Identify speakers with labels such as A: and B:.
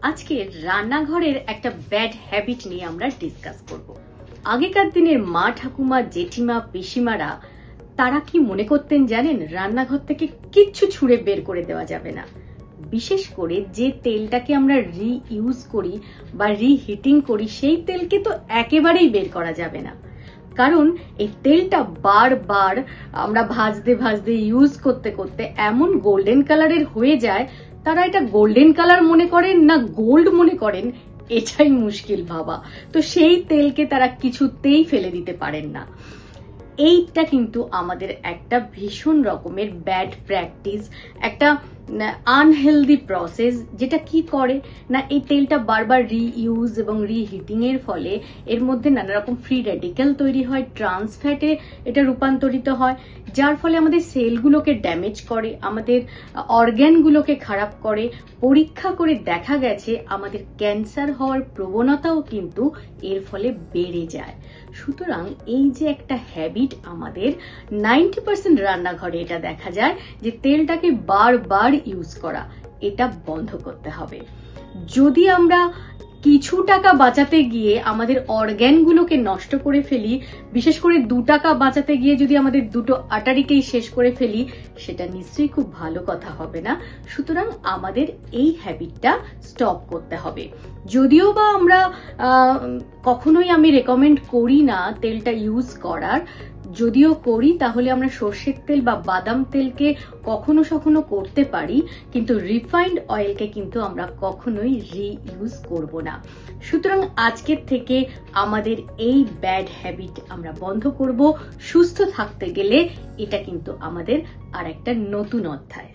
A: আজকে রান্নাঘরের একটা ব্যাড হ্যাবিট নিয়ে আমরা ডিসকাস করব। আগেকার দিনের মা ঠাকুমা জেঠিমা পিসিমারা তারা কি মনে করতেন জানেন? রান্নাঘর থেকে কিচ্ছু ছুঁড়ে বের করে দেওয়া যাবে না। বিশেষ করে যে তেলটাকে আমরা রিইউজ করি বা রিহিটিং করি সেই তেলকে তো একেবারেই বের করা যাবে না, কারণ এই তেলটা বারবার আমরা ভাজতে ভাজতে ইউজ করতে করতে এমন গোল্ডেন কালারের হয়ে যায়, তারা এটা গোল্ডেন কালার মনে করেন না গোল্ড মনে করেন এটাই মুশকিল ভাবা। তো সেই তেলকে তারা কিছুতেই ফেলে দিতে পারেন না। এইটা কিন্তু আমাদের একটা ভীষণ রকমের ব্যাড প্র্যাকটিস, একটা আনহেলদি প্রসেস, যেটা কি করে না এই তেলটা বারবার রিইউজ এবং রিহিটিং এর ফলে এর মধ্যে নানা রকম ফ্রি রেডিক্যাল তৈরি হয়, ট্রান্স ফ্যাটে এটা রূপান্তরিত হয়, যার ফলে আমাদের সেলগুলোকে ড্যামেজ করে, আমাদের অর্গ্যানগুলোকে খারাপ করে। পরীক্ষা করে দেখা গেছে আমাদের ক্যান্সার হওয়ার প্রবণতাও কিন্তু এর ফলে বেড়ে যায়। সুতরাং এই যে একটা হ্যাবিট আমাদের 90% রান্নাঘরে এটা দেখা যায় যে তেলটাকে বারবার ইউজ করা, এটা বন্ধ করতে হবে। যদি আমরা কিছু টাকা বাঁচাতে গিয়ে আমাদের অর্গ্যানগুলোকে নষ্ট করে ফেলি, বিশেষ করে 2 টাকা বাঁচাতে গিয়ে যদি আমাদের দুটো আটারিকেই শেষ করে ফেলি, সেটা নিশ্চয়ই খুব ভালো কথা হবে না। সুতরাং আমাদের এই হ্যাবিটটা স্টপ করতে হবে। যদিও বা আমরা কখনোই আমি রেকমেন্ড করি না তেলটা ইউজ করার, যদিও করি তাহলে আমরা সর্ষের তেল বা বাদাম তেলকে কখনো সখনো করতে পারি, কিন্তু রিফাইন্ড অয়েলকে কিন্তু আমরা কখনোই রিইউজ করব না। সুতরাং আজকের থেকে আমাদের এই ব্যাড হ্যাবিট আমরা বন্ধ করব। সুস্থ থাকতে গেলে এটা কিন্তু আমাদের আর একটা নতুন অধ্যায়।